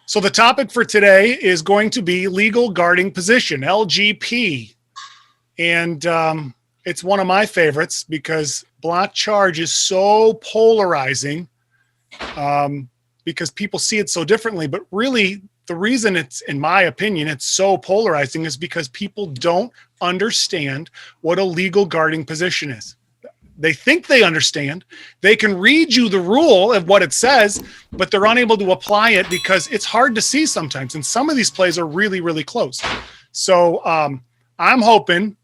So the topic for today is going to be legal guarding position, LGP. And it's one of my favorites because block charge is so polarizing because people see it so differently. But really, the reason it's, in my opinion, it's so polarizing is because people don't understand what a legal guarding position is. They think they understand. They can read you the rule of what it says, but they're unable to apply it because it's hard to see sometimes. And some of these plays are really, really close. So I'm hoping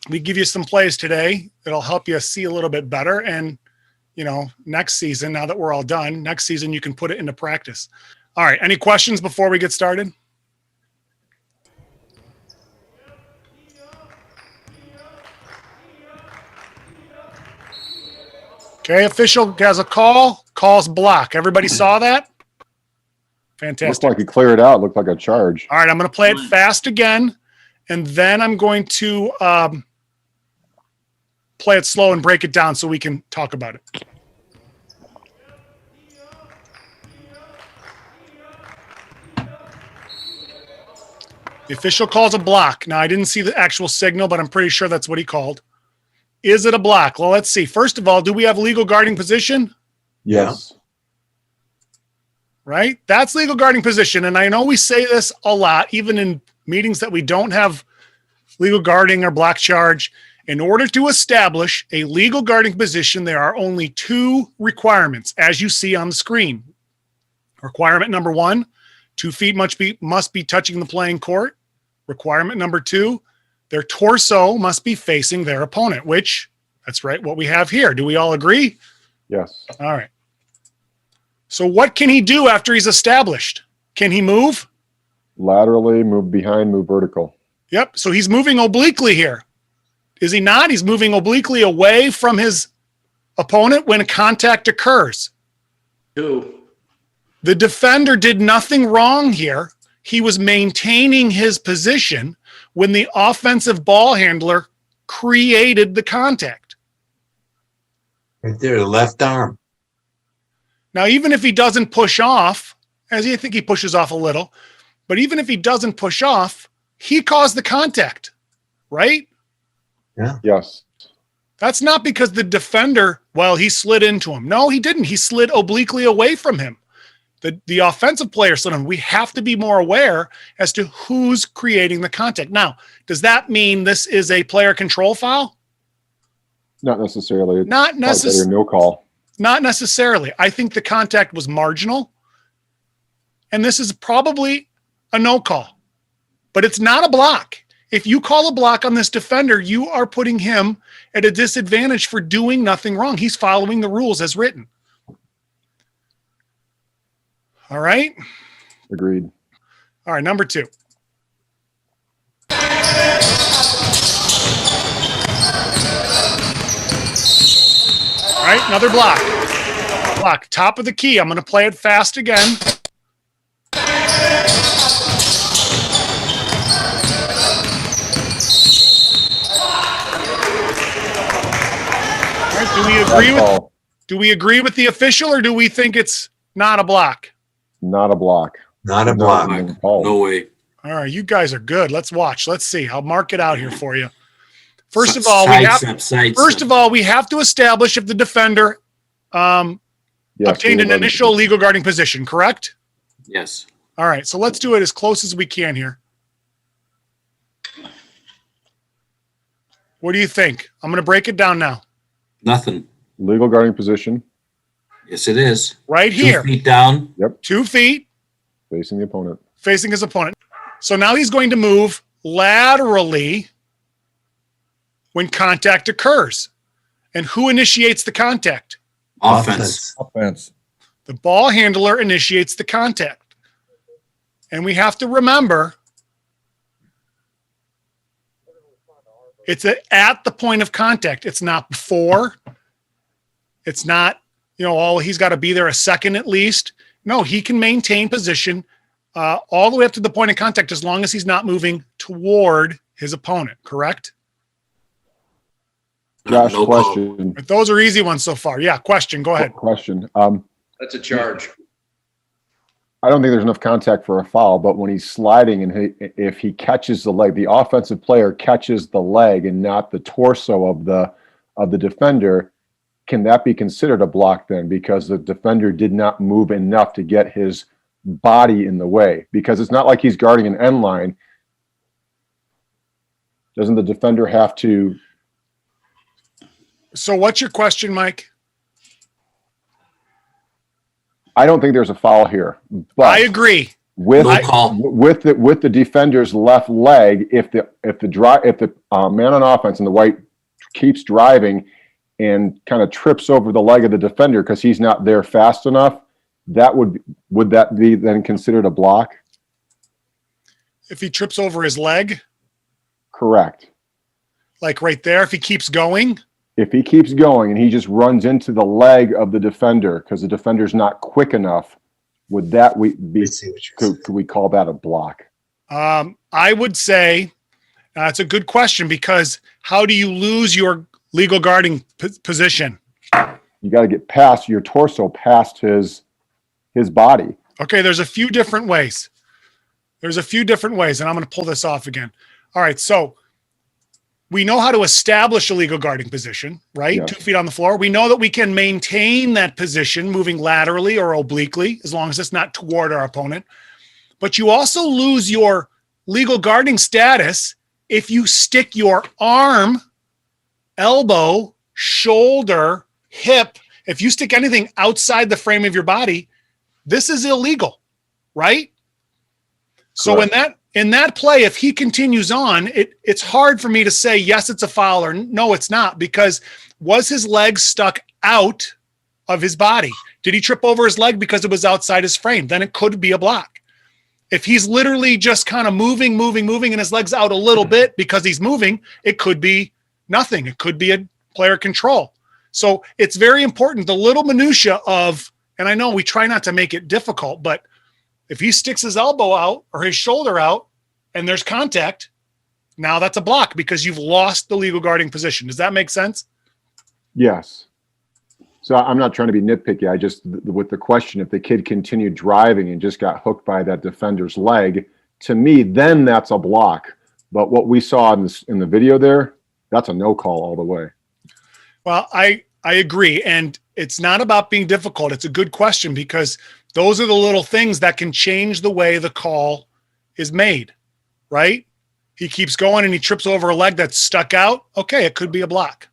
we give you some plays today that'll help you see a little bit better. And, you know, next season, now that we're all done, next season, you can put it into practice. All right. Any questions before we get started? Okay, official has a call. Calls block. Everybody saw that? Fantastic. Looked like he cleared out. Looked like a charge. All right, I'm going to play it fast again, and then I'm going to play it slow and break it down so we can talk about it. The official calls a block. Now, I didn't see the actual signal, but I'm pretty sure that's what he called. Is it a block? Well, let's see. First of all, do we have legal guarding position? Yes. Right? That's legal guarding position. And I know we say this a lot, even in meetings that we don't have legal guarding or block charge. In order to establish a legal guarding position, there are only two requirements, as you see on the screen. Requirement number one, 2 feet must be touching the playing court. Requirement number two, their torso must be facing their opponent, which, that's right, what we have here. Do we all agree? Yes. All right. So what can he do after he's established? Can he move? Laterally, move behind, move vertical. Yep. So he's moving obliquely here. Is he not? He's moving obliquely away from his opponent when contact occurs. Two. The defender did nothing wrong here. He was maintaining his position when the offensive ball handler created the contact. Right there, the left arm. Now, even if he doesn't push off, as I think he pushes off a little, but even if he doesn't push off, he caused the contact, right? Yeah. Yes. That's not because the defender, well, he slid into him. No, he didn't. He slid obliquely away from him. The offensive player slid him. We have to be more aware as to who's creating the contact. Now, does that mean this is a player control foul? Not necessarily. Not necessarily. No call. Not necessarily. I think the contact was marginal, and this is probably a no call, but it's not a block. If you call a block on this defender, you are putting him at a disadvantage for doing nothing wrong. He's following the rules as written. All right. Agreed. All right. Number two. All right. Another block. Block. Top of the key. I'm going to play it fast again. All right. Do we agree with the official, or do we think it's not a block? Not a block. Not a block. No way. All right, you guys are good. Let's watch. Let's see. I'll mark it out here for you. First of all, we have to establish if the defender obtained an initial legal guarding position, correct? Yes. All right, so let's do it as close as we can here. What do you think? I'm going to break it down now. Nothing. Legal guarding position. Yes, it is. Right here. 2 feet down. Yep. 2 feet. Facing the opponent. Facing his opponent. So now he's going to move laterally when contact occurs. And who initiates the contact? Offense. The ball handler initiates the contact. And we have to remember it's at the point of contact. It's not before. It's not, he's got to be there a second at least. No, he can maintain position all the way up to the point of contact as long as he's not moving toward his opponent, correct? Josh, question. But those are easy ones so far. Yeah, question. Go ahead. Question. That's a charge. I don't think there's enough contact for a foul, but when he's sliding and if he catches the leg, the offensive player catches the leg and not the torso of the defender, can that be considered a block then? Because the defender did not move enough to get his body in the way, because it's not like he's guarding an end line. Doesn't the defender have to? So what's your question, Mike? I don't think there's a foul here, but I agree. With No call. with the defender's left leg, if the man on offense in the white keeps driving and kind of trips over the leg of the defender because he's not there fast enough, would that be then considered a block? If he trips over his leg, Correct. like right there, if he keeps going, If he keeps going and he just runs into the leg of the defender because the defender's not quick enough, would that be? I see what you're saying. Could we call that a block? I would say it's a good question, because how do you lose your legal guarding position? You got to get past your torso, past his body. Okay, there's a few different ways. And I'm going to pull this off again. All right, so we know how to establish a legal guarding position, right? Yeah. 2 feet on the floor. We know that we can maintain that position moving laterally or obliquely, as long as it's not toward our opponent. But you also lose your legal guarding status if you stick your arm, elbow, shoulder, hip. If you stick anything outside the frame of your body, this is illegal, right? So in that play, if he continues on, it's hard for me to say, yes, it's a foul, or no, it's not, because was his leg stuck out of his body? Did he trip over his leg because it was outside his frame? Then it could be a block. If he's literally just kind of moving, and his leg's out a little bit because he's moving, it could be nothing. It could be a player control. So it's very important, the little minutia of, and I know we try not to make it difficult, but if he sticks his elbow out or his shoulder out and there's contact, now that's a block because you've lost the legal guarding position. Does that make sense? Yes. So I'm not trying to be nitpicky. I just, with the question, if the kid continued driving and just got hooked by that defender's leg, to me, then that's a block. But what we saw in the video there, that's a no call all the way. Well, I agree. And it's not about being difficult. It's a good question, because those are the little things that can change the way the call is made, right? He keeps going and he trips over a leg that's stuck out. Okay, it could be a block.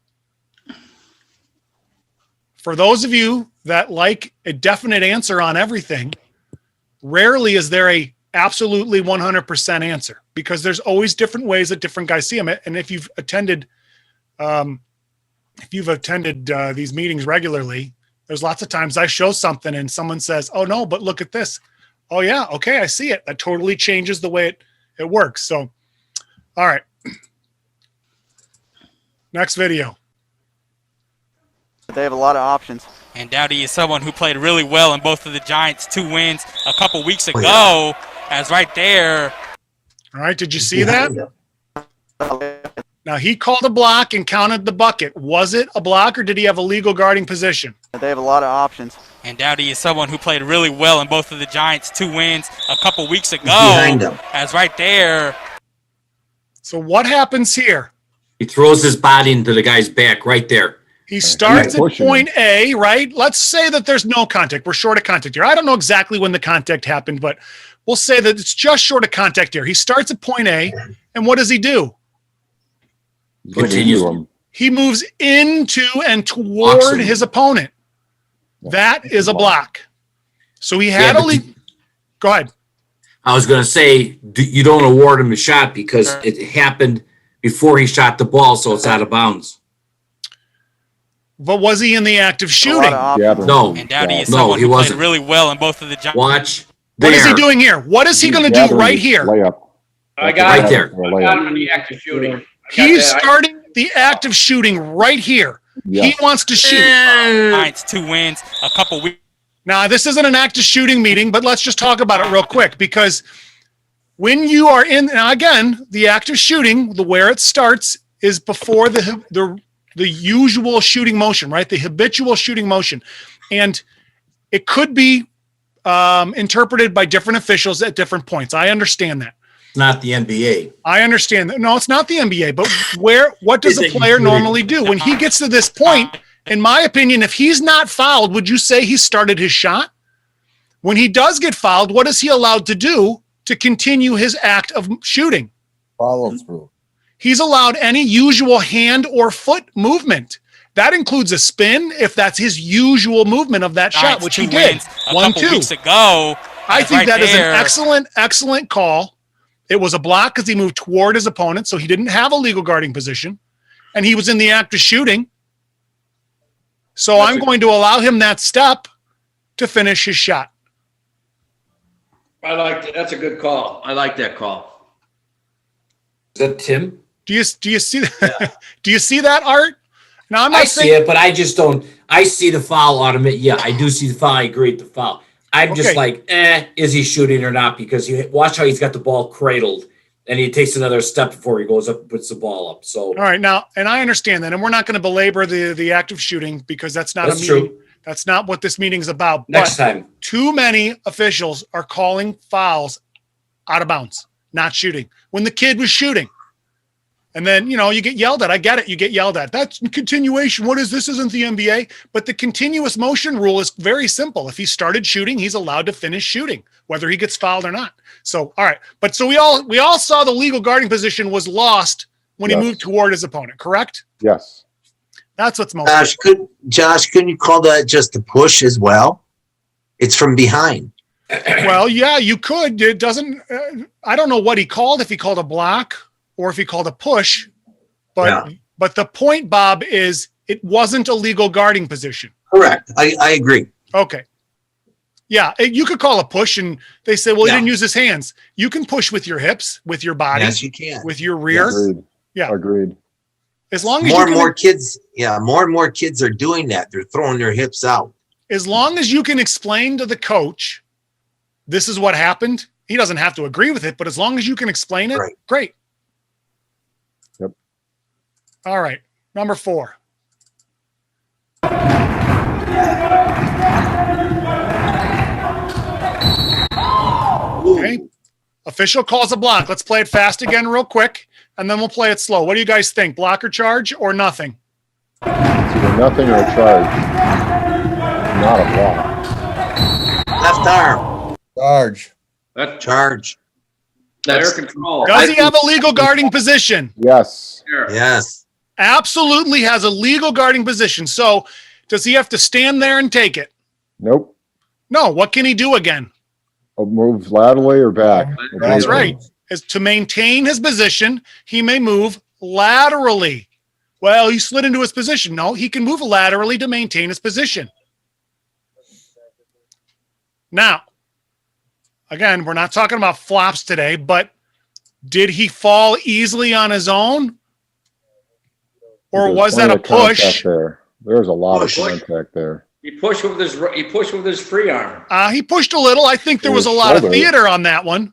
For those of you that like a definite answer on everything, rarely is there a absolutely 100% answer, because there's always different ways that different guys see them. And if you've attended these meetings regularly, there's lots of times I show something and someone says, oh no, but look at this. Oh yeah. Okay. I see it. That totally changes the way it works. So, all right. Next video. They have a lot of options. And Dowdy is someone who played really well in both of the Giants' 2 wins a couple weeks ago. Oh, As right there. All right. Did you see that? Now he called a block and counted the bucket. Was it a block, or did he have a legal guarding position? They have a lot of options. And Dowdy is someone who played really well in both of the Giants' 2 wins a couple weeks ago. Behind him. As right there. So what happens here? He throws his body into the guy's back right there. He starts at pushing point A, right? Let's say that there's no contact. We're short of contact here. I don't know exactly when the contact happened, but we'll say that it's just short of contact here. He starts at point A, and what does he do? Continues. He moves into and toward Blocks him. his opponent. That is a block. So he had Yeah, a lead. Go ahead. I was going to say, you don't award him a shot because it happened before he shot the ball, so it's out of bounds. But was he in the act of A shooting? lot of options. No. And Dowdy is No, someone he who played wasn't. really well in both of the Giants. Watch. What is he there. doing here? What is he going to do Gathering right his here? Layup. I got Right him. there. For a I got layup. him in the act of shooting. I got He's that. starting the act of shooting right here. Yes. He wants to shoot. Giants' 2 wins a couple weeks. Now, this isn't an active shooting meeting, but let's just talk about it real quick, because when you are in, now again, the active shooting, where it starts is before the usual shooting motion, right? The habitual shooting motion. And it could be interpreted by different officials at different points. I understand that. It's not the NBA. I understand that. No, it's not the NBA, but what does a player normally do? When he gets to this point, in my opinion, if he's not fouled, would you say he started his shot? When he does get fouled, what is he allowed to do to continue his act of shooting? Follow through. He's allowed any usual hand or foot movement. That includes a spin if that's his usual movement of that shot, which he did. A couple weeks ago. I think right that is an there. excellent call. It was a block because he moved toward his opponent, so he didn't have a legal guarding position, and he was in the act of shooting. So I'm going to allow him that step to finish his shot. I like that. That's a good call. I like that call. Is that Tim? Do you see that? Do you see that, Art? Now I'm not I see saying it, but I just don't. I see the foul automatic. Yeah, I do see the foul. I agree with the foul. I'm just Okay. like, is he shooting or not? Because you watch how he's got the ball cradled, and he takes another step before he goes up and puts the ball up. So all right now, and I understand that, and we're not going to belabor the act of shooting because that's not That's a meeting. true. That's not what this meeting's about. next But time, too many officials are calling fouls out of bounds, not shooting. When the kid was shooting. And then, you get yelled at. I get it. You get yelled at. That's continuation. What is this? Isn't the NBA. But the continuous motion rule is very simple. If he started shooting, he's allowed to finish shooting, whether he gets fouled or not. So, all right. But so we all saw the legal guarding position was lost when he Yes. moved toward his opponent, correct? Yes. That's what's most. Josh, couldn't you call that just a push as well? It's from behind. Well, yeah, you could. It doesn't. I don't know what he called. If he called a block or if he called a push, but the point, Bob, is it wasn't a legal guarding position. Correct. I agree. Okay. Yeah, you could call a push, and they say, well, he Yeah. didn't use his hands. You can push with your hips, with your body, Yes, you can. with your rear. Agreed. Yeah. Agreed. As long as More you and can, more kids, more and more kids are doing that. They're throwing their hips out. as long as you can explain to the coach, this is what happened. He doesn't have to agree with it, but as long as you can explain it, Right. great. Yep. All right, number 4. Okay. Official calls a block. Let's play it fast again real quick, and then we'll play it slow. What do you guys think? Block or charge or nothing? It's either nothing or a charge. Not a block. Left arm. Charge. That's Charge. player control. Does he have a legal guarding position? Yes. Yes. Absolutely has a legal guarding position. So does he have to stand there and take it? Nope. No. What can he do again? Move laterally or back. That's Obliquely. right. Is to maintain his position, he may move laterally. Well, he slid into his position. No, he can move laterally to maintain his position. Now, again, we're not talking about flops today, but did he fall easily on his own? Or There's was that a plenty of contact push? There. There's a lot Push. of contact there. He pushed with his free arm. He pushed a little. I think there It was a was lot of shoulder. theater on that one.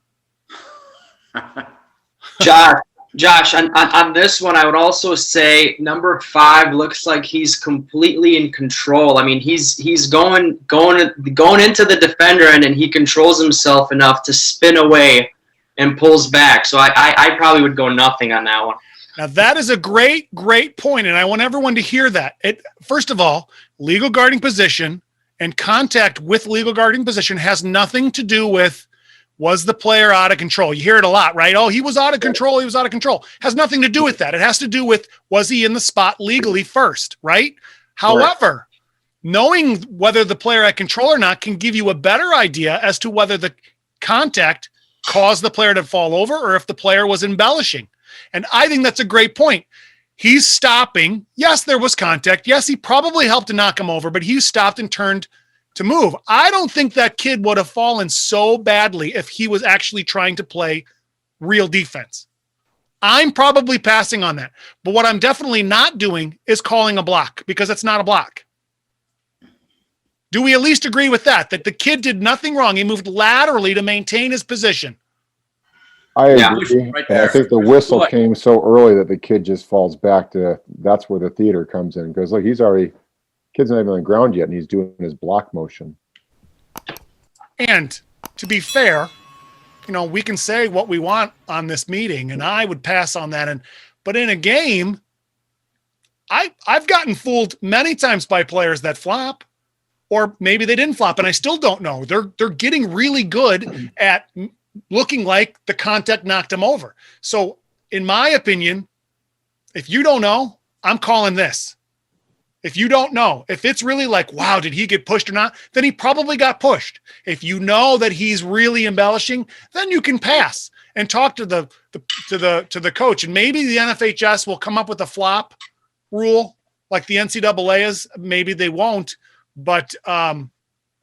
Josh, on this one, I would also say number 5 looks like he's completely in control. I mean, he's going into the defender and he controls himself enough to spin away and pulls back. So I probably would go nothing on that one. Now, that is a great, great point, and I want everyone to hear that. First of all, legal guarding position and contact with legal guarding position has nothing to do with was the player out of control. You hear it a lot, right? Oh, he was out of control. He was out of control. Has nothing to do with that. It has to do with was he in the spot legally first, right? However, knowing whether the player had control or not can give you a better idea as to whether the contact caused the player to fall over or if the player was embellishing. And I think that's a great point. He's stopping. Yes, there was contact. Yes, he probably helped to knock him over, but he stopped and turned to move. I don't think that kid would have fallen so badly if he was actually trying to play real defense. I'm probably passing on that. But what I'm definitely not doing is calling a block because it's not a block. Do we at least agree with that? That the kid did nothing wrong. He moved laterally to maintain his position. I Yeah. agree. Right And I there. think the whistle Foot. came so early that the kid just falls back to, that's where the theater comes in. Because look, kid's not even on the ground yet and he's doing his block motion. And to be fair, we can say what we want on this meeting, and I would pass on that. But in a game, I've gotten fooled many times by players that flop, or maybe they didn't flop, and I still don't know. They're getting really good at looking like the contact knocked them over. So in my opinion, if you don't know, I'm calling this. If you don't know, if it's really like, wow, did he get pushed or not? Then he probably got pushed. If you know that he's really embellishing, then you can pass and talk to the coach. And maybe the NFHS will come up with a flop rule like the NCAA is. Maybe they won't. But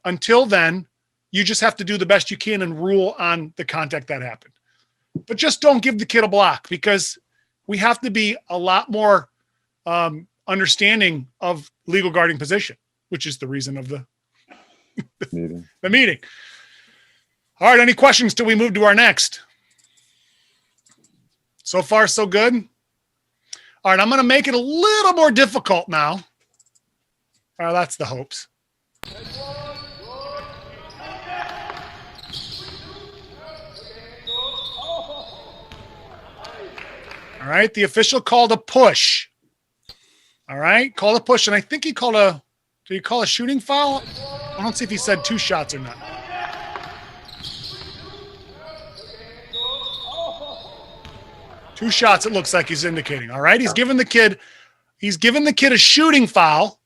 until then, you just have to do the best you can and rule on the contact that happened. But just don't give the kid a block, because we have to be a lot more understanding of legal guarding position, which is the reason of the meeting. All right. Any questions till we move to our next? So far, so good. All right. I'm going to make it a little more difficult now. That's the hopes. All right. The official called a push. All right. Called a push. And I think did he call a shooting foul? I don't see if he said 2 shots or not. Two shots, it looks like he's indicating. All right. He's giving the kid a shooting foul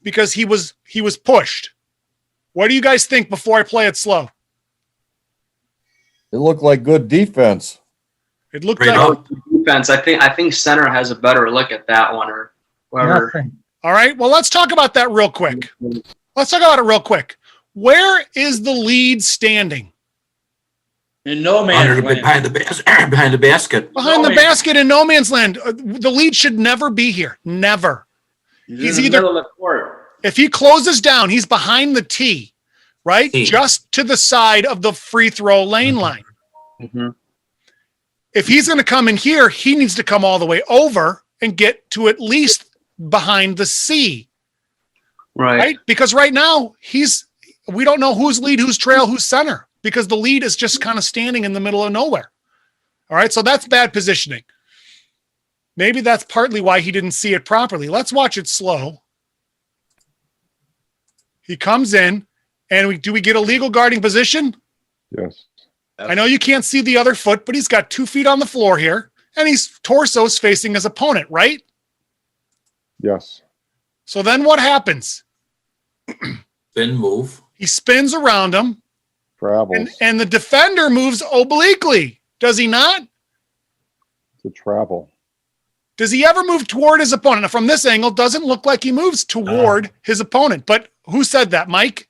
because he was pushed. What do you guys think before I play it slow? It looked like good defense. It looked Right like up. Defense. I think center has a better look at that one, or whoever. All right. Well, let's talk about that real quick. Where is the lead standing? In no man's land. Behind the basket. Behind the basket in no man's land. The lead should never be here. Never. He's in the middle of the court. If he closes down, he's behind the tee, right? Tee. Just to the side of the free throw lane line. Mm-hmm. If he's going to come in here, he needs to come all the way over and get to at least behind the C, right? Because right now we don't know who's lead, who's trail, who's center, because the lead is just kind of standing in the middle of nowhere. All right. So that's bad positioning. Maybe that's partly why he didn't see it properly. Let's watch it slow. He comes in, and do we get a legal guarding position? Yes. I know you can't see the other foot, but he's got 2 feet on the floor here, and his torso is facing his opponent, right? Yes. So then what happens? Spin move. He spins around him, Travels. and the defender moves obliquely. Does he not? To travel. Does he ever move toward his opponent? Now, from this angle, doesn't look like he moves toward his opponent. But who said that, Mike?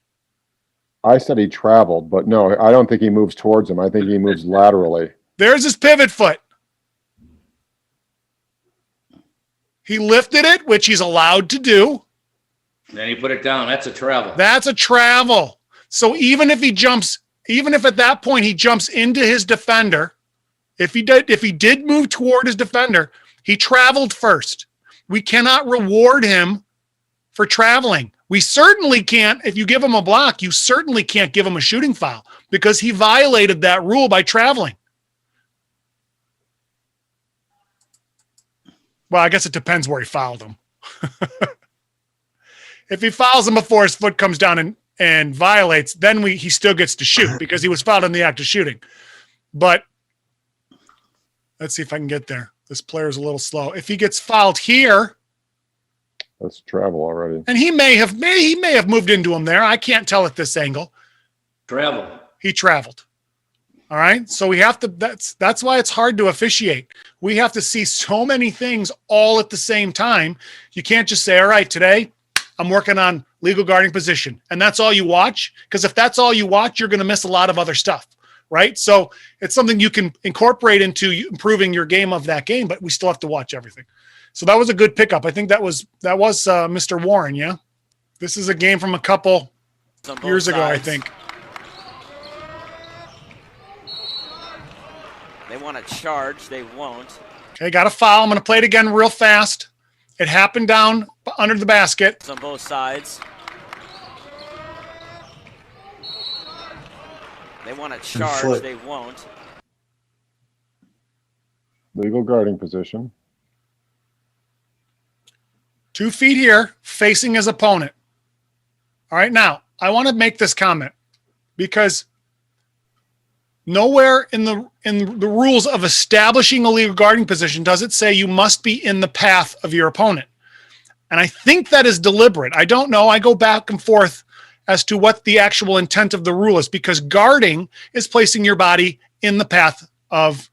I said he traveled, but no, I don't think he moves towards him. I think he moves laterally. There's his pivot foot. He lifted it, which he's allowed to do. Then he put it down. That's a travel. That's a travel. So even if at that point he jumps into his defender, if he did move toward his defender, he traveled first. We cannot reward him for traveling. We certainly can't, if you give him a block, you certainly can't give him a shooting foul because he violated that rule by traveling. Well, I guess it depends where he fouled him. If he fouls him before his foot comes down and violates, then he still gets to shoot because he was fouled in the act of shooting. But let's see if I can get there. This player's a little slow. If he gets fouled here, That's travel already. and he may have moved into him there. I can't tell at this angle. Travel. He traveled. All right. So we have to, that's why it's hard to officiate. We have to see so many things all at the same time. You can't just say, all right, today I'm working on legal guarding position. And that's all you watch. Because if that's all you watch, you're going to miss a lot of other stuff. Right. So it's something you can incorporate into improving your game of that game, but we still have to watch everything. So that was a good pickup. I think that was Mr. Warren. Yeah. This is a game from a couple years ago, I think. They want to charge. They won't. Okay, got a foul. I'm going to play it again real fast. It happened down under the basket. It's on both sides. They want to foot. charge, they won't. Legal guarding position. 2 feet here, facing his opponent. All right, now I want to make this comment because nowhere in the rules of establishing a legal guarding position does it say you must be in the path of your opponent. And I think that is deliberate. I don't know. I go back and forth as to what the actual intent of the rule is, because guarding is placing your body in the path of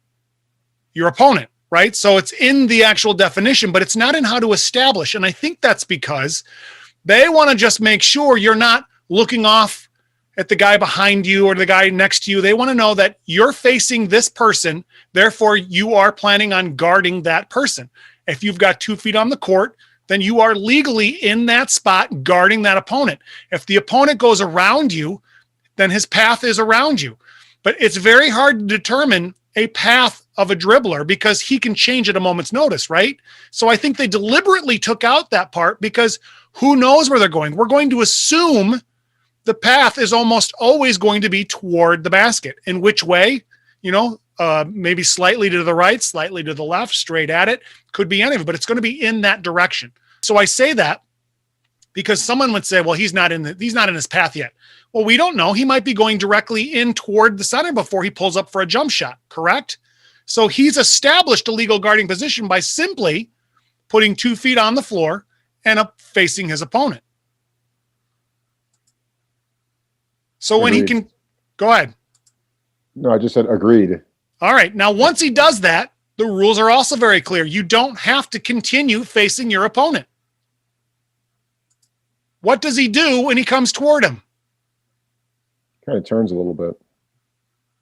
your opponent, right? So it's in the actual definition, but it's not in how to establish. And I think that's because they want to just make sure you're not looking off at the guy behind you or the guy next to you. They want to know that you're facing this person. Therefore, you are planning on guarding that person. If you've got 2 feet on the court, then you are legally in that spot guarding that opponent. If the opponent goes around you, then his path is around you. But it's very hard to determine a path of a dribbler because he can change at a moment's notice, right? So I think they deliberately took out that part because who knows where they're going? We're going to assume the path is almost always going to be toward the basket. In which way? Maybe slightly to the right, slightly to the left, straight at it. Could be any of it, but it's going to be in that direction. So I say that because someone would say, well, he's not in his path yet. Well, we don't know. He might be going directly in toward the center before he pulls up for a jump shot, correct? So he's established a legal guarding position by simply putting 2 feet on the floor and up facing his opponent. So when he can, go ahead. No, I just said agreed. All right. Now, once he does that, the rules are also very clear. You don't have to continue facing your opponent. What does he do when he comes toward him? Kind of turns a little bit.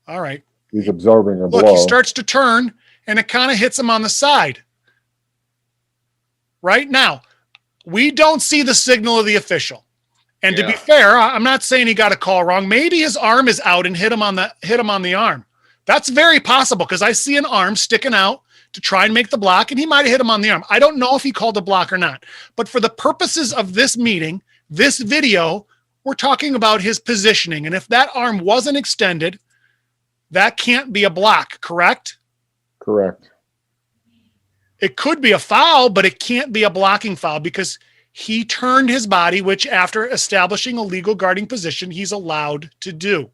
All right. He's absorbing a blow. Look, he starts to turn, and it kind of hits him on the side. Right now, we don't see the signal of the official. And to be fair, I'm not saying he got a call wrong. Maybe his arm is out and hit him on the arm. That's very possible because I see an arm sticking out to try and make the block, and he might have hit him on the arm. I don't know if he called a block or not. But for the purposes of this meeting, this video, we're talking about his positioning. And if that arm wasn't extended, that can't be a block, correct? Correct. It could be a foul, but it can't be a blocking foul because he turned his body, which after establishing a legal guarding position, he's allowed to do.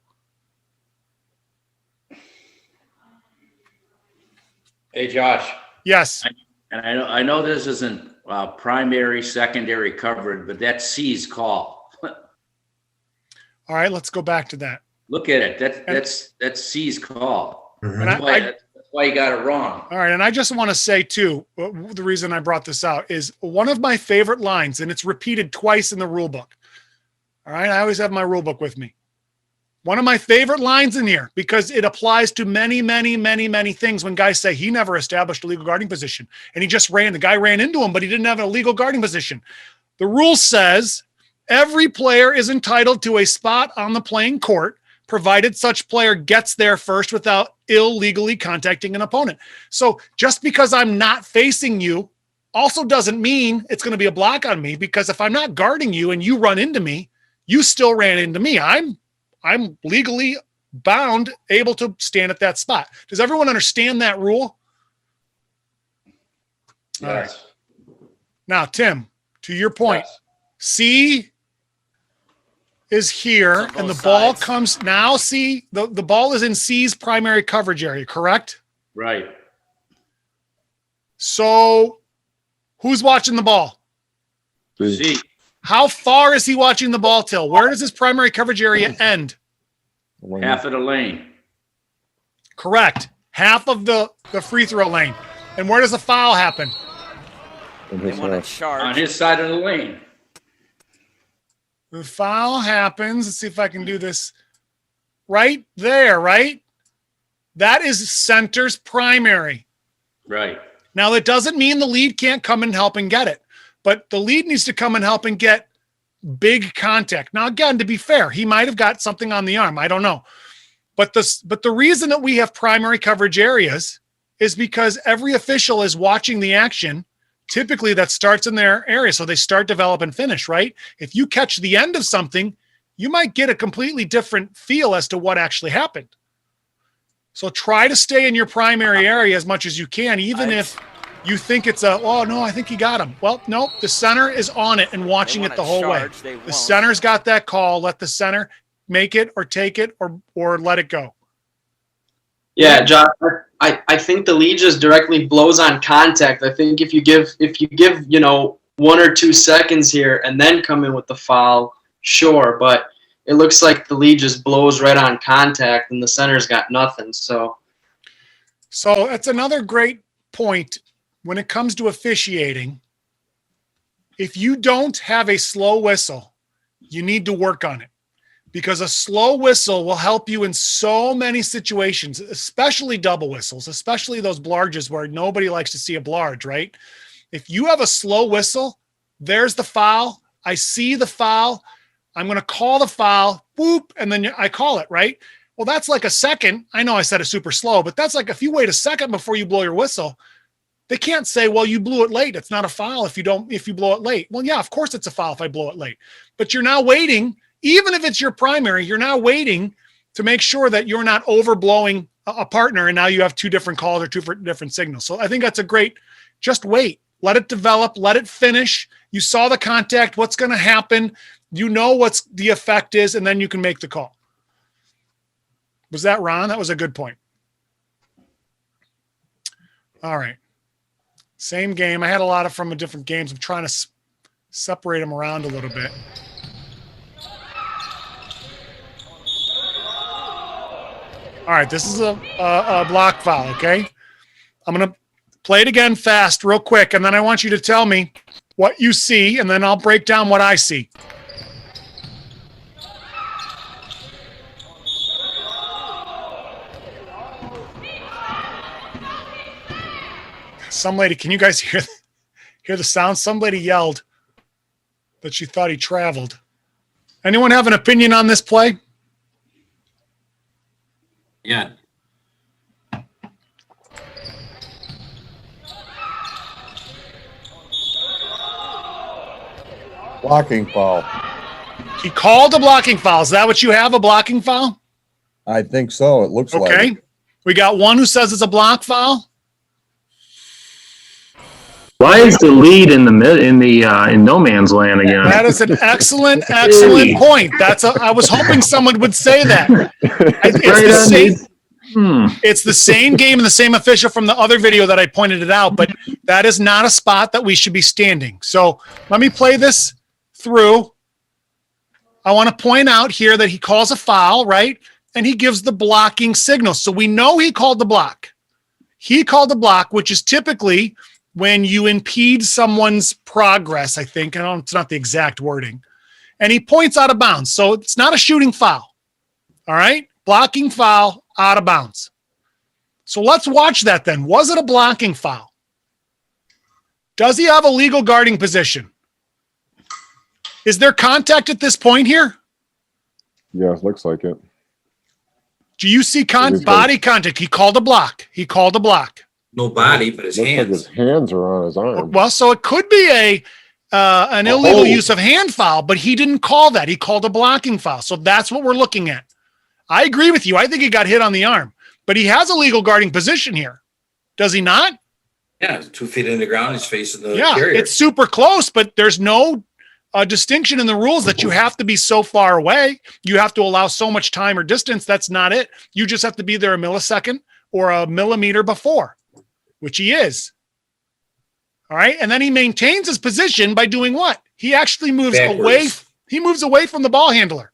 Hey, Josh. Yes. And I know this isn't primary, secondary coverage, but that's C's call. All right, let's go back to that. Look at it. That's C's call. And That's why you got it wrong. All right, and I just want to say too, the reason I brought this out is one of my favorite lines, and it's repeated twice in the rule book. All right, I always have my rule book with me. One of my favorite lines in here, because it applies to many, many, many, many things when guys say he never established a legal guarding position, and he just ran. The guy ran into him, but he didn't have a legal guarding position. The rule says every player is entitled to a spot on the playing court, provided such player gets there first without illegally contacting an opponent. So just because I'm not facing you also doesn't mean it's going to be a block on me, because if I'm not guarding you and you run into me, you still ran into me. I'm legally bound, able to stand at that spot. Does everyone understand that rule? Yes. All right. Now, Tim, to your point, Yes. C is here, and the ball comes now. See, the ball is in C's primary coverage area, correct? Right. So who's watching the ball? C. How far is he watching the ball till? Where does his primary coverage area end? Half of the lane. Correct. Half of the free throw lane. And where does the foul happen? They want to charge. On his side of the lane. The foul happens. Let's see if I can do this. Right there, right? That is center's primary. Right. Now, that doesn't mean the lead can't come and help and get it, but the lead needs to come and help and get big contact. Now, again, to be fair, he might have got something on the arm. I don't know. But the reason that we have primary coverage areas is because every official is watching the action. Typically that starts in their area. So they start, develop, and finish, right? If you catch the end of something, you might get a completely different feel as to what actually happened. So try to stay in your primary area as much as you can, even if you think it's oh no, I think he got him. Well, no, the center is on it and watching it the whole way. The center's got that call. Let the center make it or take it or let it go. Yeah, Josh, I think the lead just directly blows on contact. I think if you give 1 or 2 seconds here and then come in with the foul, sure, but it looks like the lead just blows right on contact and the center's got nothing. So that's another great point when it comes to officiating. If you don't have a slow whistle, you need to work on it, because a slow whistle will help you in so many situations, especially double whistles, especially those blarges where nobody likes to see a blarge, right? If you have a slow whistle, there's the foul. I see the foul. I'm going to call the foul, whoop, and then I call it, right? Well, that's like a second. I know I said it super slow, but that's like if you wait a second before you blow your whistle, they can't say, well, you blew it late. It's not a foul if you blow it late. Well, yeah, of course it's a foul if I blow it late. But you're now waiting, even if it's your primary, you're now waiting to make sure that you're not overblowing a partner, and now you have 2 different calls or 2 different signals. So I think that's a great, just wait. Let it develop. Let it finish. You saw the contact. What's going to happen? You know what the effect is, and then you can make the call. Was that Ron? That was a good point. All right. Same game. I had a lot of from different games. I'm trying to separate them around a little bit. All right. This is a block foul, okay? I'm going to play it again fast, real quick, and then I want you to tell me what you see, and then I'll break down what I see. Some lady, can you guys hear the sound? Some lady yelled that she thought he traveled. Anyone have an opinion on this play? Yeah. Blocking foul. He called a blocking foul. Is that what you have, a blocking foul? I think so. It looks like. Okay. We got one who says it's a block foul. Why is the lead in no man's land again? That is an excellent point. I was hoping someone would say that. It's the same game and the same official from the other video that I pointed it out, but that is not a spot that we should be standing. So let me play this through. I want to point out here that he calls a foul, right? And he gives the blocking signal. So we know he called the block. He called the block, which is typically when you impede someone's progress, I think. It's not the exact wording. And he points out of bounds. So it's not a shooting foul. All right? Blocking foul, out of bounds. So let's watch that then. Was it a blocking foul? Does he have a legal guarding position? Is there contact at this point here? Yeah, it looks like it. Do you see body contact? He called a block. No body, but his looks hands. like his hands are on his arm. Well, so it could be an illegal use of hand foul, but he didn't call that. He called a blocking foul. So that's what we're looking at. I agree with you. I think he got hit on the arm, but he has a legal guarding position here. Does he not? Yeah, 2 feet in the ground. He's facing the Yeah, carrier. it's super close, but there's no distinction in the rules that you have to be so far away. You have to allow so much time or distance. That's not it. You just have to be there a millisecond or a millimeter before, which he is. All right. And then he maintains his position by doing what? He actually moves away. He moves away from the ball handler.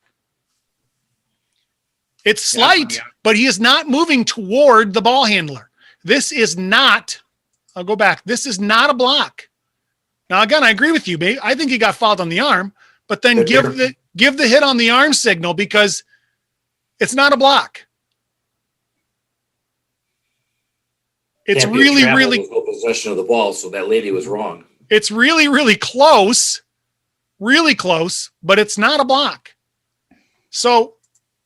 It's slight, but he is not moving toward the ball handler. This is not, I'll go back. This is not a block. Now, again, I agree with you, babe. I think he got fouled on the arm, but then give the hit on the arm signal because it's not a block. It's really no possession of the ball, so that lady was wrong. It's really close, but it's not a block. So,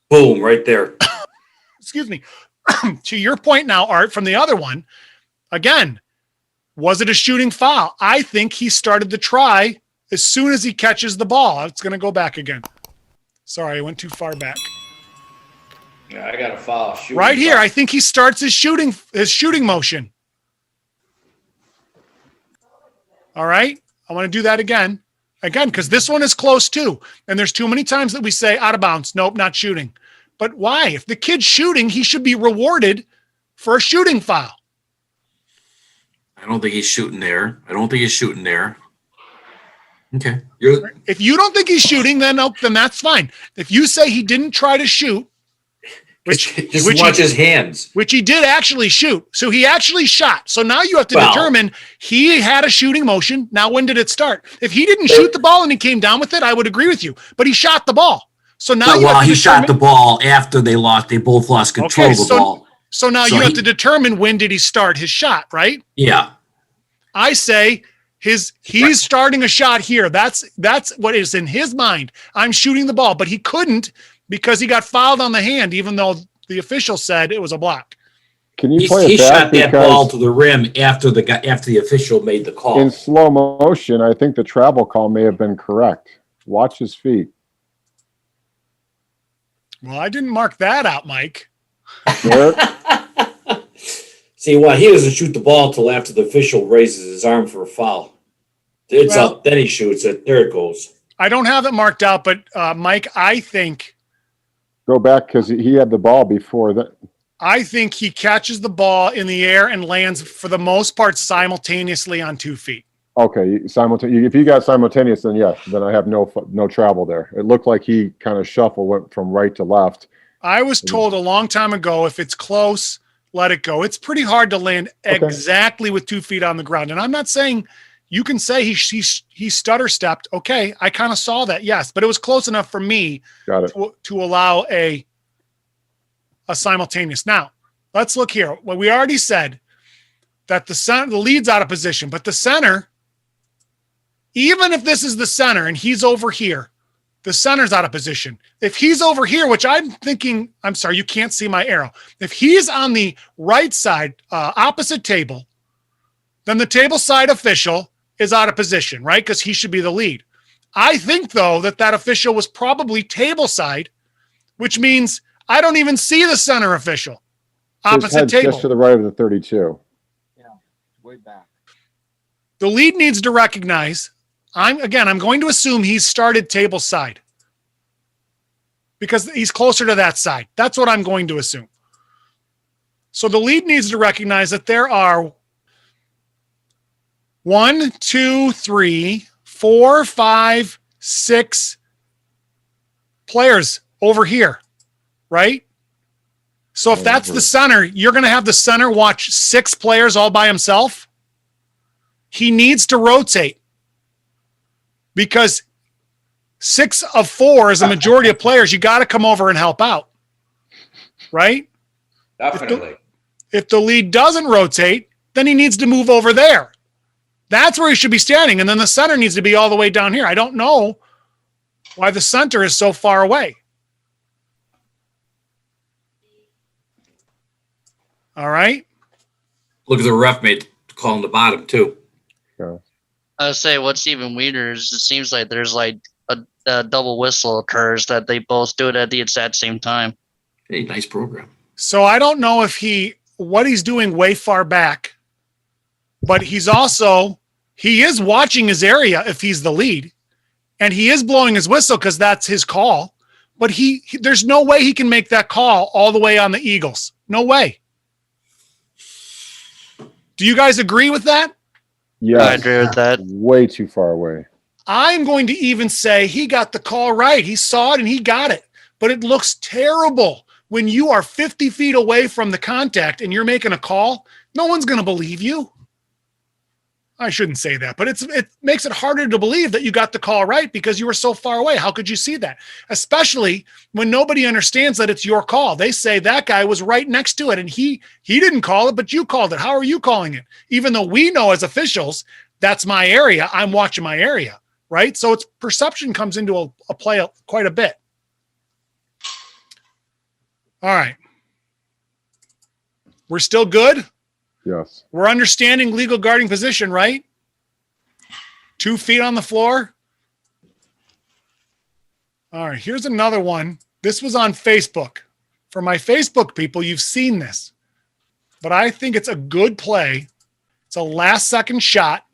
boom, right there. Excuse me. To your point now, Art, from the other one, again, was it a shooting foul? I think he started the try as soon as he catches the ball. It's going to go back again. Sorry, I went too far back. Yeah, I got to follow. Right here, I think he starts his shooting motion. All right, I want to do that again, because this one is close too. And there's too many times that we say out of bounds. Nope, not shooting. But why? If the kid's shooting, he should be rewarded for a shooting foul. I don't think he's shooting there. Okay. If you don't think he's shooting, then that's fine. If you say he didn't try to shoot, which watch his hands. Which he did actually shoot. So he actually shot. So now you have to determine he had a shooting motion. Now, when did it start? If he didn't shoot the ball and he came down with it, I would agree with you. But he shot the ball. So now he shot the ball after they both lost control of the ball. So now you have to determine when did he start his shot, right? Yeah. I say he's starting a shot here. That's what is in his mind. I'm shooting the ball, but he couldn't because he got fouled on the hand, even though the official said it was a block. Can you play he it back? Shot that ball to the rim after the official made the call. In slow motion, I think the travel call may have been correct. Watch his feet. Well, I didn't mark that out, Mike. See, he doesn't shoot the ball till after the official raises his arm for a foul. It's up, then he shoots it. There it goes. I don't have it marked out, but Mike, I think go back because he had the ball before that. I think he catches the ball in the air and lands for the most part simultaneously on 2 feet. Okay, if you got simultaneous, then yes, then I have no travel there. It looked like he kind of shuffled, went from right to left. I was told a long time ago, if it's close, let it go. It's pretty hard to land exactly with 2 feet on the ground. And I'm not saying you can say he stutter stepped. Okay, I kind of saw that, yes, but it was close enough for me to allow a simultaneous. Now, let's look here. Well, we already said that the lead's out of position, but the center, even if this is the center and he's over here, the center's out of position. If he's over here, which I'm sorry, you can't see my arrow. If he's on the right side, opposite table, then the table side official is out of position, right? Because he should be the lead. I think, though, that official was probably table side, which means I don't even see the center official. Opposite table. Just to the right of the 32. Yeah, way back. The lead needs to recognize, I'm going to assume he's started table side because he's closer to that side. That's what I'm going to assume. So the lead needs to recognize that there are 1, 2, 3, 4, 5, 6 players over here, right? So if that's the center, you're going to have the center watch 6 players all by himself. He needs to rotate because 6 of 4 is a majority of players. You got to come over and help out, right? Definitely. If the lead doesn't rotate, then he needs to move over there. That's where he should be standing. And then the center needs to be all the way down here. I don't know why the center is so far away. All right. Look at the ref made call on the bottom too. Yeah. I would say what's even weirder is it seems like there's like a double whistle occurs that they both do it at the exact same time. Hey, nice program. So I don't know if what he's doing way far back, but he is watching his area if he's the lead, and he is blowing his whistle because that's his call. But there's no way he can make that call all the way on the Eagles. No way. Do you guys agree with that? Yeah, I agree with that. Way too far away. I'm going to even say he got the call right. He saw it and he got it. But it looks terrible when you are 50 feet away from the contact and you're making a call. No one's going to believe you. I shouldn't say that, but it makes it harder to believe that you got the call right because you were so far away. How could you see that? Especially when nobody understands that it's your call. They say that guy was right next to it and he didn't call it, but you called it. How are you calling it? Even though we know as officials, that's my area. I'm watching my area, right? So it's perception comes into a play quite a bit. All right. We're still good? Yes. We're understanding legal guarding position, right? 2 feet on the floor. All right, here's another one. This was on Facebook. For my Facebook people, you've seen this, but I think it's a good play. It's a last-second shot.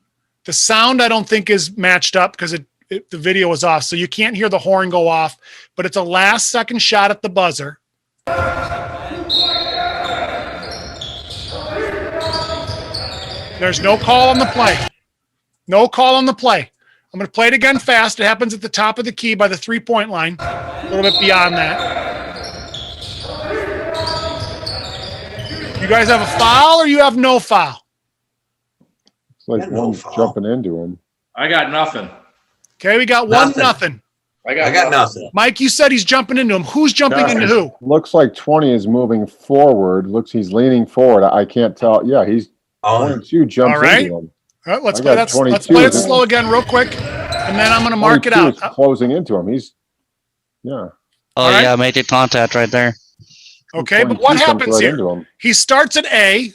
The sound I don't think is matched up because the video was off, so you can't hear the horn go off, but it's a last-second shot at the buzzer. There's no call on the play. No call on the play. I'm going to play it again fast. It happens at the top of the key by the three-point line, a little bit beyond that. You guys have a foul or you have no foul? It's like one's jumping into him. I got nothing. Okay, we got Nothing. 1-0. I got nothing. Mike, you said he's jumping into him. Who's jumping into who? Looks like 20 is moving forward. Looks he's leaning forward. I can't tell. Yeah, he's 22 jumps All right. into him. All right, let's I play got that. Let's 22 play it then. slow again real quick, and then I'm going to mark it 22 out. is closing into him. He's, yeah. Oh, All right. yeah, made the contact right there. Okay, but 22 what comes happens right here? into him. He starts at A,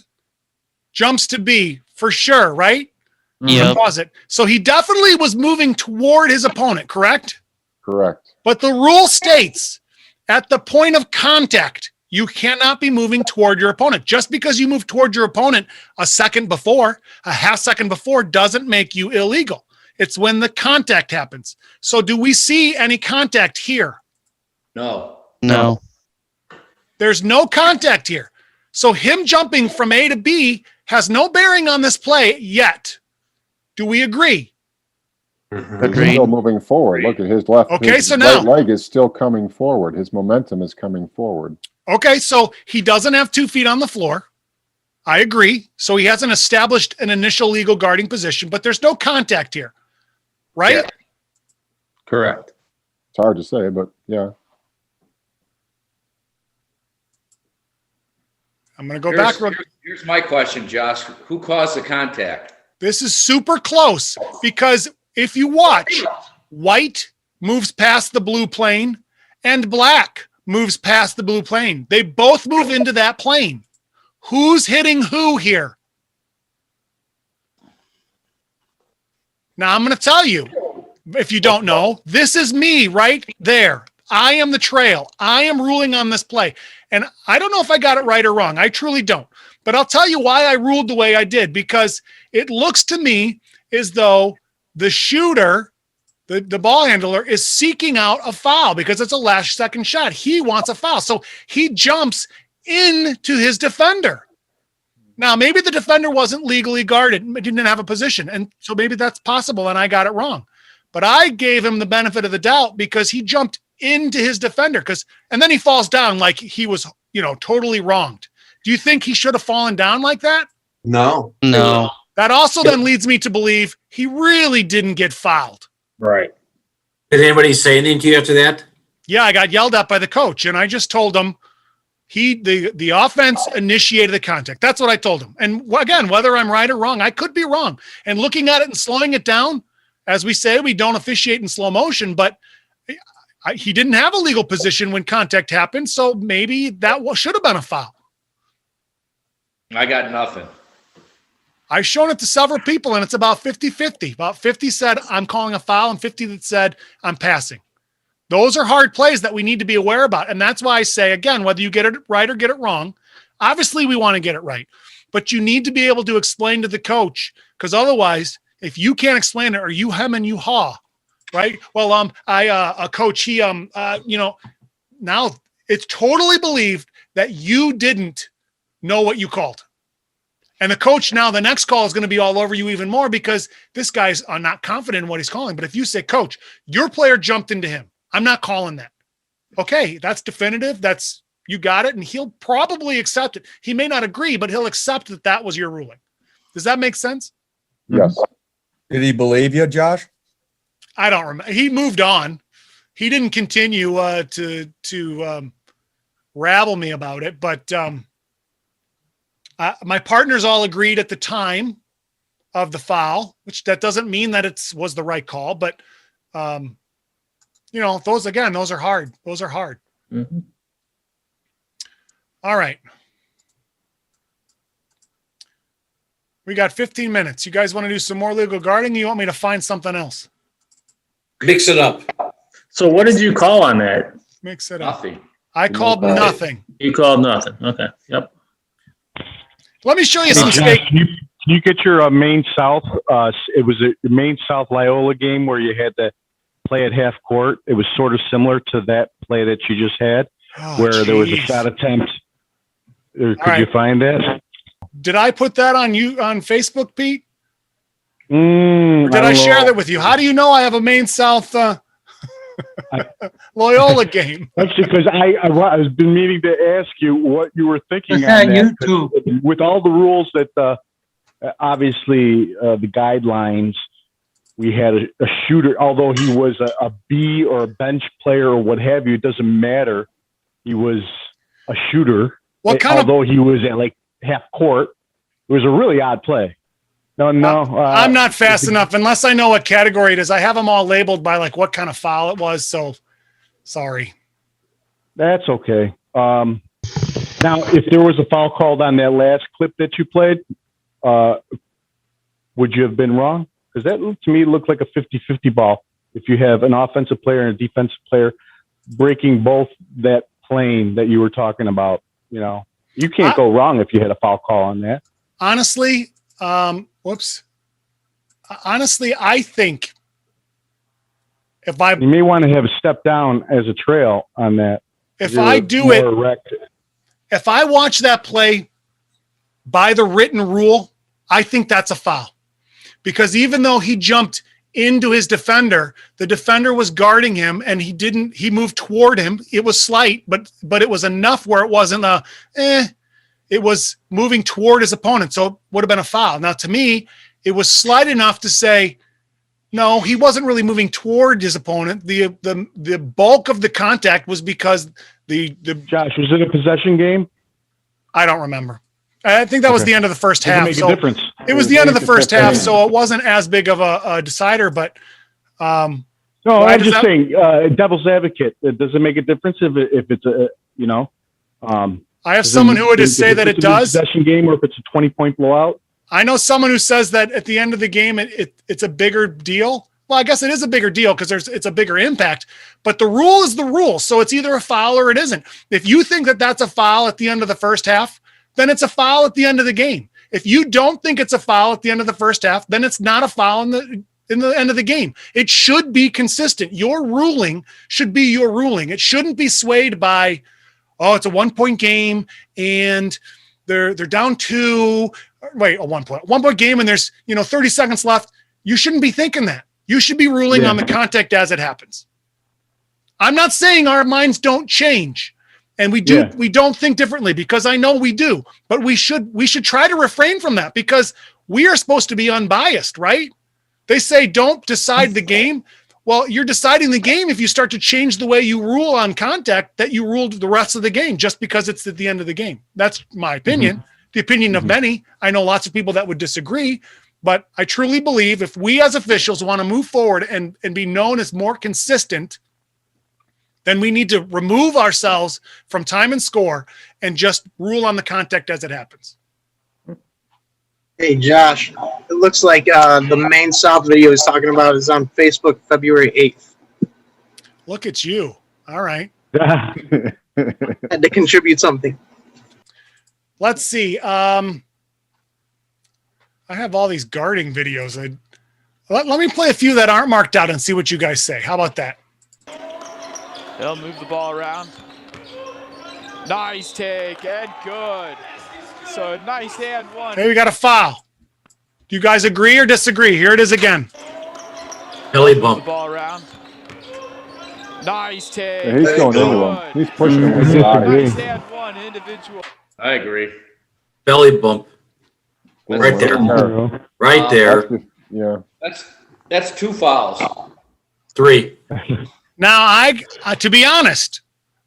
jumps to B for sure, right? Yep. Pause it. So he definitely was moving toward his opponent, correct? Correct. But the rule states at the point of contact, you cannot be moving toward your opponent. Just because you move toward your opponent a second before, a half second before, doesn't make you illegal. It's when the contact happens. So do we see any contact here? No. No. There's no contact here. So him jumping from A to B has no bearing on this play yet. Do we agree? He's still moving forward. Look at his left. Okay, his so now- right leg is still coming forward. His momentum is coming forward. Okay, so he doesn't have 2 feet on the floor. I agree. So he hasn't established an initial legal guarding position, but there's no contact here, right? Yeah. Correct. It's hard to say, but yeah. I'm going to go back. Here's my question, Josh. Who caused the contact? This is super close because if you watch, white moves past the blue plane and black moves past the blue plane. They both move into that plane. Who's hitting who here? Now I'm going to tell you, if you don't know, this is me right there. I am the trail. I am ruling on this play. And I don't know if I got it right or wrong. I truly don't. But I'll tell you why I ruled the way I did, because it looks to me as though the shooter, the ball handler, is seeking out a foul because it's a last second shot. He wants a foul. So he jumps into his defender. Now, maybe the defender wasn't legally guarded, didn't have a position. And so maybe that's possible and I got it wrong. But I gave him the benefit of the doubt because he jumped into his defender and then he falls down like he was, totally wronged. Do you think he should have fallen down like that? No. No. That also then leads me to believe he really didn't get fouled. Right. Did anybody say anything to you after that? Yeah, I got yelled at by the coach, and I just told him the offense initiated the contact. That's what I told him. And again, whether I'm right or wrong, I could be wrong. And looking at it and slowing it down, as we say, we don't officiate in slow motion, but he didn't have a legal position when contact happened, so maybe that should have been a foul. I got nothing. I've shown it to several people, and it's about 50-50. About 50 said, I'm calling a foul, and 50 that said, I'm passing. Those are hard plays that we need to be aware about. And that's why I say, again, whether you get it right or get it wrong, obviously we want to get it right. But you need to be able to explain to the coach, because otherwise, if you can't explain it or you hem and you haw, right? Well, a coach, now it's totally believed that you didn't know what you called. And the coach now, the next call is going to be all over you even more because this guy's not confident in what he's calling. But if you say, coach, your player jumped into him, I'm not calling that. Okay, that's definitive. You got it. And he'll probably accept it. He may not agree, but he'll accept that that was your ruling. Does that make sense? Yes. Did he believe you, Josh? I don't remember. He moved on. He didn't continue to rabble me about it, but my partners all agreed at the time of the foul, which that doesn't mean that it was the right call, but those are hard. Those are hard. Mm-hmm. All right. We got 15 minutes. You guys want to do some more legal guarding? Or you want me to find something else? Mix it up. So what did you call on that? Mix it up. Nothing. I called nothing. You called nothing. Okay. Yep. Let me show you some Josh, steak. can you get your Maine South? It was a Maine South Loyola game where you had to play at half court. It was sort of similar to that play that you just had, where there was a shot attempt. Could you find that? Did I put that on Facebook, Pete? Or did I share that with you? How do you know I have a Maine South Loyola game? That's because I've been meaning to ask you what you were thinking on that. YouTube. With all the rules that obviously the guidelines, we had a shooter, although he was a B or a bench player or what have you, it doesn't matter. He was a shooter. Although he was at like half court, it was a really odd play. I'm not fast enough unless I know what category it is. I have them all labeled by like what kind of foul it was. So sorry. That's okay. Now, if there was a foul called on that last clip that you played, would you have been wrong? Because that to me looked like a 50-50 ball. If you have an offensive player and a defensive player breaking both that plane that you were talking about, you can't go wrong if you had a foul call on that. Honestly, I think you may want to have a step down as a trail on that. If I do it, if I watch that play by the written rule, I think that's a foul. Because even though he jumped into his defender, the defender was guarding him and he moved toward him. It was slight, but it was enough where it wasn't it was moving toward his opponent. So it would have been a foul. Now to me, it was slight enough to say, no, he wasn't really moving toward his opponent. The bulk of the contact was because the Josh, was it a possession game? I don't remember. I think that was the end of the first half. Make a difference. It was the end of the first half, so it wasn't as big of a decider. But no, I'm just saying, devil's advocate. Does it make a difference if it's a I have someone who would say that it does. Possession game, or if it's a 20-point blowout. I know someone who says that at the end of the game, it's a bigger deal. Well, I guess it is a bigger deal because it's a bigger impact. But the rule is the rule, so it's either a foul or it isn't. If you think that that's a foul at the end of the first half, then it's a foul at the end of the game. If you don't think it's a foul at the end of the first half, then it's not a foul in the end of the game. It should be consistent. Your ruling should be your ruling. It shouldn't be swayed by, it's a 1-point game and they're down 2. Wait, a 1-point game and there's 30 seconds left. You shouldn't be thinking that. You should be ruling on the contact as it happens. I'm not saying our minds don't change. And we don't think differently, because I know we do, but we should try to refrain from that, because we are supposed to be unbiased, right? They say, don't decide the game. Well, you're deciding the game if you start to change the way you rule on contact that you ruled the rest of the game, just because it's at the end of the game. That's my opinion, the opinion of many. I know lots of people that would disagree, but I truly believe if we as officials want to move forward and be known as more consistent, then we need to remove ourselves from time and score and just rule on the contact as it happens. Hey, Josh, it looks like the Maine South video he's talking about is on Facebook February 8th. Look at you. All right. Had to contribute something. Let's see. I have all these guarding videos. Let me play a few that aren't marked out and see what you guys say. How about that? They'll move the ball around. Nice take and good. So nice and one. Hey, we got a foul. Do you guys agree or disagree? Here it is again. Belly bump. The ball around. Nice take. Yeah, he's going into him. He's pushing him with his Nice and one individual. I agree. Belly bump. Right there. Right there. Yeah. That's 2 fouls. 3. Now, to be honest,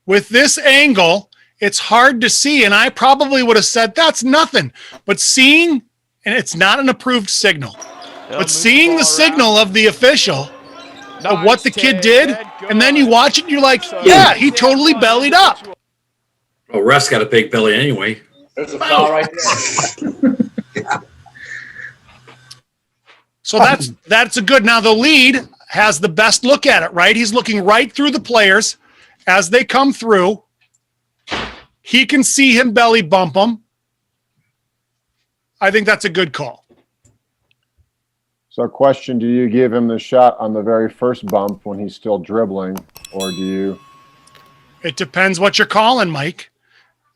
with this angle, it's hard to see, and I probably would have said that's nothing. But seeing, and it's not an approved signal, but seeing the signal of the official of what the kid did, and then you watch it, and you're like, yeah, he totally bellied up. Oh, Russ got a big belly anyway. There's a foul right there. So that's a good. Now the lead, has the best look at it, right? He's looking right through the players as they come through. He can see him belly bump them. I think that's a good call. So question, do you give him the shot on the very first bump when he's still dribbling, or do you? It depends what you're calling, Mike.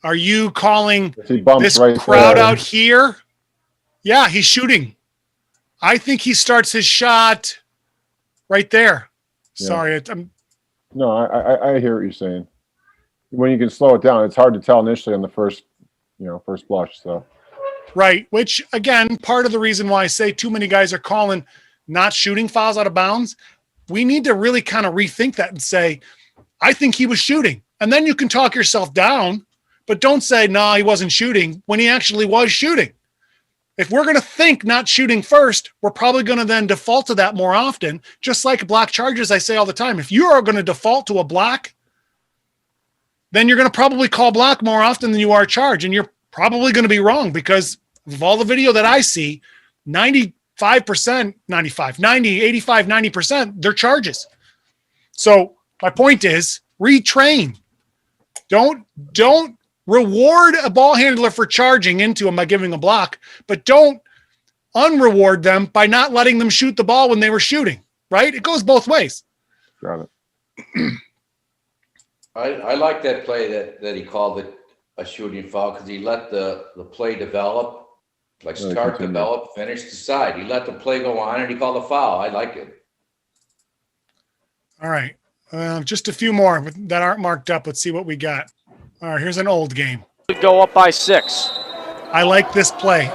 Are you calling this right crowd there. out here? Yeah, he's shooting. I think he starts his shot right there. Yeah. Sorry. No, I hear what you're saying. When you can slow it down, it's hard to tell initially on the first blush. So. Right, which, again, part of the reason why I say too many guys are calling not shooting fouls out of bounds, we need to really kind of rethink that and say, I think he was shooting. And then you can talk yourself down, but don't say, no, he wasn't shooting when he actually was shooting. If we're going to think not shooting first, we're probably going to then default to that more often, just like block charges I say all the time. If you are going to default to a block, then you're going to probably call block more often than you are charge, and you're probably going to be wrong because of all the video that I see, 90, 90%, they're charges. So my point is retrain. Don't reward a ball handler for charging into him by giving a block, but don't unreward them by not letting them shoot the ball when they were shooting, right? It goes both ways. Got it. I like that play that he called it a shooting foul because he let the play develop, like start, develop, finish, decide. He let the play go on and he called a foul. I like it. All right. Just a few more that aren't marked up. Let's see what we got. All right, here's an old game. Go up by 6. I like this play,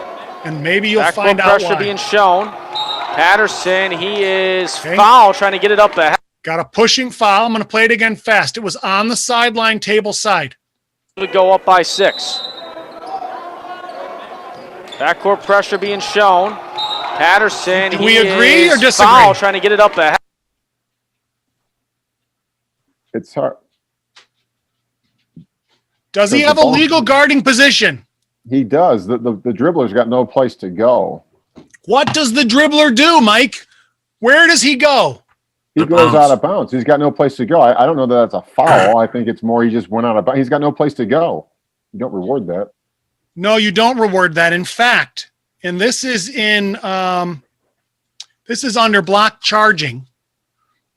and maybe you'll Backcourt find out pressure why. being shown. Patterson, he is foul, trying to get it up ahead. Got a pushing foul. I'm going to play it again fast. It was on the sideline, table side. Go up by 6. Backcourt pressure being shown. Patterson, Do we agree or disagree? Foul, trying to get it up ahead. It's hard. Does he have a legal guarding position? He does. The dribbler's got no place to go. What does the dribbler do, Mike? Where does he go? He goes out of bounds. He's got no place to go. I don't know that that's a foul. I think it's more he just went out of bounds. He's got no place to go. You don't reward that. No, you don't reward that. In fact, and this is under block charging,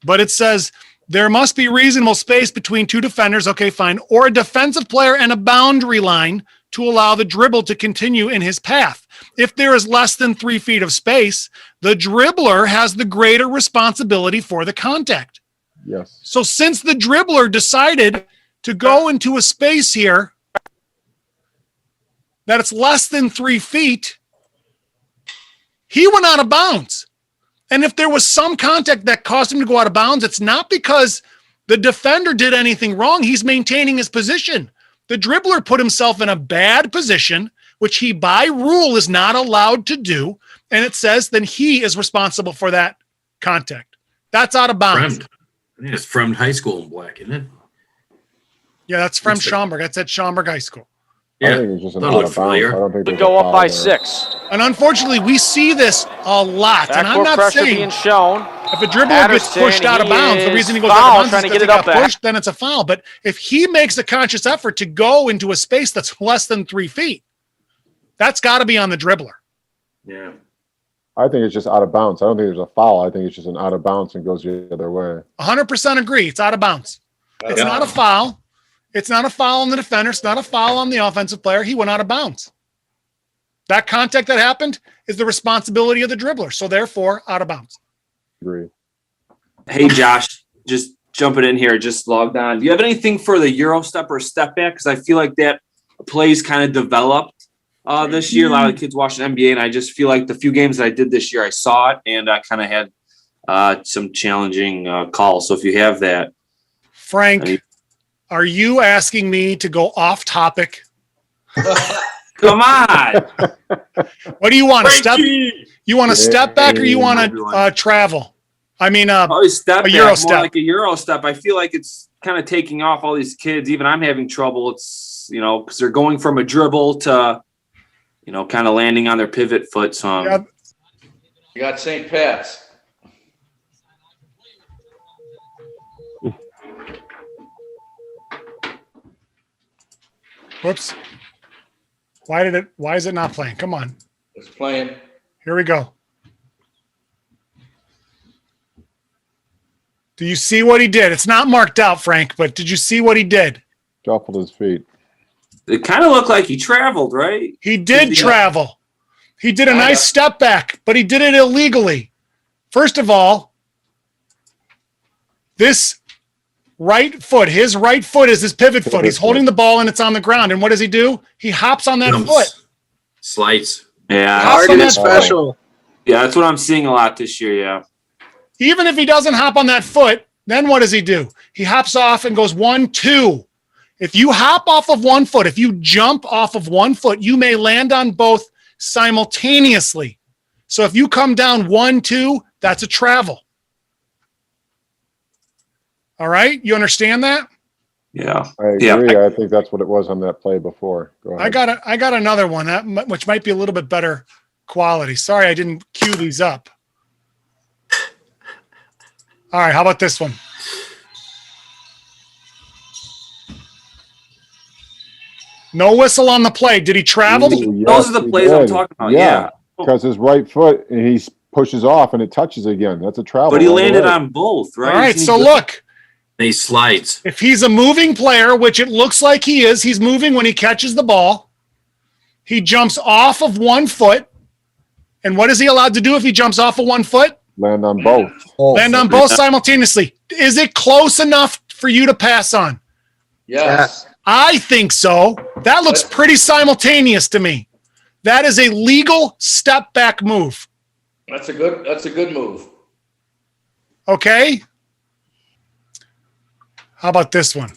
but it says there must be reasonable space between two defenders, okay, fine, or a defensive player and a boundary line to allow the dribble to continue in his path. If there is less than 3 feet of space, the dribbler has the greater responsibility for the contact. Yes. So since the dribbler decided to go into a space here that it's less than 3 feet, he went out of bounds. And if there was some contact that caused him to go out of bounds, it's not because the defender did anything wrong. He's maintaining his position. The dribbler put himself in a bad position, which he by rule is not allowed to do. And it says then he is responsible for that contact. That's out of bounds. I think it's from high school in Black, isn't it? Yeah, that's from Schaumburg. That's at Schaumburg High School. I think it's just an out of bounds. I don't think there's Go a up foul by there. 6. And unfortunately, we see this a lot. And I'm Backcourt not pressure saying being shown. if a dribbler gets Patterson, pushed out of he bounds, the is reason he goes foul, out of bounds trying is to because get he it got up ahead. pushed, then it's a foul. But if he makes a conscious effort to go into a space that's less than 3 feet, that's got to be on the dribbler. Yeah. I think it's just out of bounds. I don't think there's a foul. I think it's just an out of bounds and goes the other way. 100% agree. It's out of bounds. It's not a foul. It's not a foul on the defender. It's not a foul on the offensive player. He went out of bounds. That contact that happened is the responsibility of the dribbler. So therefore, out of bounds. Agree. Hey, Josh, just jumping in here, just logged on. Do you have anything for the Euro step or step back? Because I feel like that play's kind of developed this year. A lot of the kids watching NBA, and I just feel like the few games that I did this year, I saw it, and I kind of had some challenging calls. So if you have that. Frank, are you asking me to go off topic? Come on. What do you want? You want a step back or you want to travel? I mean, a step back, Euro more step. like a Euro step. I feel like it's kind of taking off all these kids. Even I'm having trouble. It's, because they're going from a dribble to, kind of landing on their pivot foot. So You got St. Pat's. Whoops. Why is it not playing? Come on. It's playing. Here we go. Do you see what he did? It's not marked out, Frank, but did you see what he did? Shuffled his feet. It kind of looked like he traveled, right? He did travel. He did a nice step back, but he did it illegally. First of all, this right foot, his right foot is his pivot foot. He's holding the ball and it's on the ground. And what does he do? He hops on that foot. Slides. Yeah. Target special. Yeah, that's what I'm seeing a lot this year. Yeah. Even if he doesn't hop on that foot, then what does he do? He hops off and goes 1-2. If you hop off of one foot, if you jump off of one foot, you may land on both simultaneously. So if you come down 1-2, that's a travel. All right, you understand that? Yeah, I agree. I think that's what it was on that play before. Go ahead. I got another one which might be a little bit better quality. Sorry, I didn't cue these up. All right, how about this one? No whistle on the play. Did he travel? Ooh, yes, Those are the plays I'm talking about. Yeah, because his right foot, and he pushes off and it touches again. That's a travel. But he landed on both, right? All right, so look. He slides. If he's a moving player, which it looks like he is, he's moving when he catches the ball. He jumps off of one foot. And what is he allowed to do if he jumps off of one foot? Land on both. Land on both simultaneously. Is it close enough for you to pass on? Yes. I think so. That looks pretty simultaneous to me. That is a legal step back move. That's a good move. Okay. How about this one?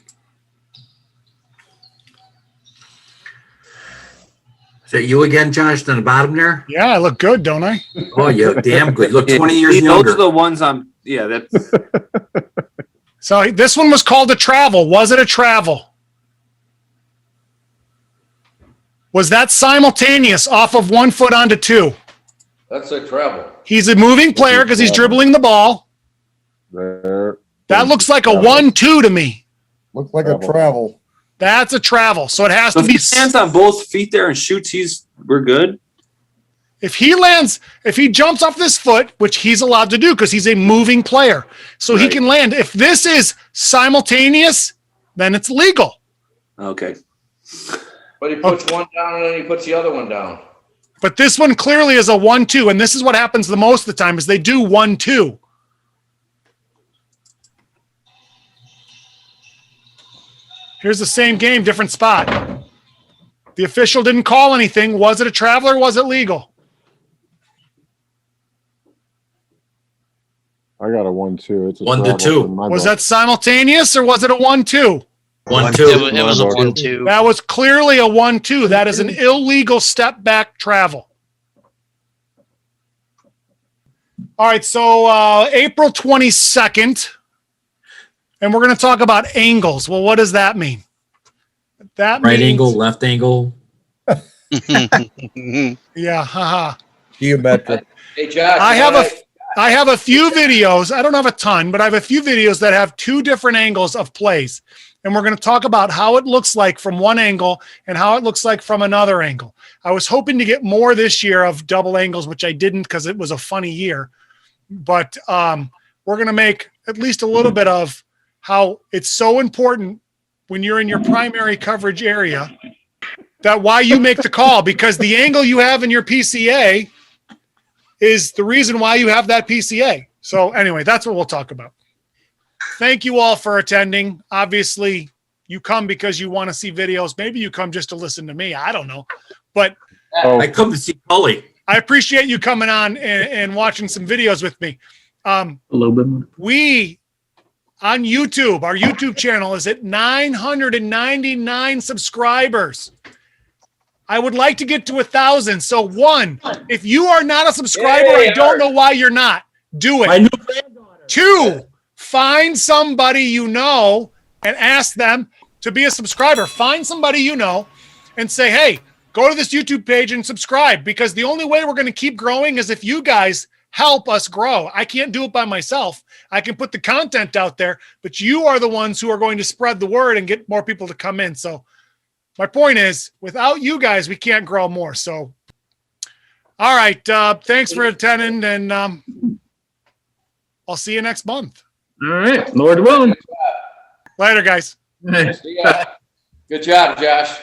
Is that you again, Josh, on the bottom there? Yeah, I look good, don't I? Oh, yeah, damn good. Look 20 years Those younger. are the ones that's. So this one was called a travel. Was it a travel? Was that simultaneous off of one foot onto two? That's a travel. He's a moving player because he's dribbling the ball. There. That looks like a 1-2 to me. Looks like a travel. That's a travel. So it has to If be. he stands on both feet there and shoots, we're good. If he jumps off this foot, which he's allowed to do because he's a moving player, so he can land. If this is simultaneous, then it's legal. Okay. But he puts one down and then he puts the other one down. But this one clearly is a 1-2, and this is what happens the most of the time is they do 1-2. Here's the same game, different spot. The official didn't call anything. Was it a travel or was it legal? I got a 1-2. It's a 1-2. Was that simultaneous or was it a 1-2? 1-2. It was a 1-2. That was clearly a 1-2. That is an illegal step back travel. All right, so April 22nd, and we're going to talk about angles. Well, what does that mean? That right means, angle, left angle. Yeah, haha. Geometric. Hey, Josh. I have a few videos. I don't have a ton, but I have a few videos that have two different angles of plays. And we're going to talk about how it looks like from one angle and how it looks like from another angle. I was hoping to get more this year of double angles, which I didn't because it was a funny year. But we're going to make at least a little bit of how it's so important when you're in your primary coverage area that why you make the call, because the angle you have in your PCA is the reason why you have that PCA. So anyway, that's what we'll talk about. Thank you all for attending. Obviously, you come because you want to see videos. Maybe you come just to listen to me. I don't know. But I come to see Cully. I appreciate you coming on and watching some videos with me. A little bit more. We, on YouTube, our YouTube channel is at 999 subscribers. I would like to get to 1,000. So one, if you are not a subscriber, I don't know why you're not. Do it. My new granddaughter. Two, find somebody you know and ask them to be a subscriber. Find somebody you know and say, hey, go to this YouTube page and subscribe, because the only way we're going to keep growing is if you guys help us grow. I can't do it by myself. I can put the content out there, but you are the ones who are going to spread the word and get more people to come in. So my point is, without you guys, we can't grow more. So, all right. Thanks for attending, and I'll see you next month. All right. Lord willing. Later, guys. See ya. Good job, Josh.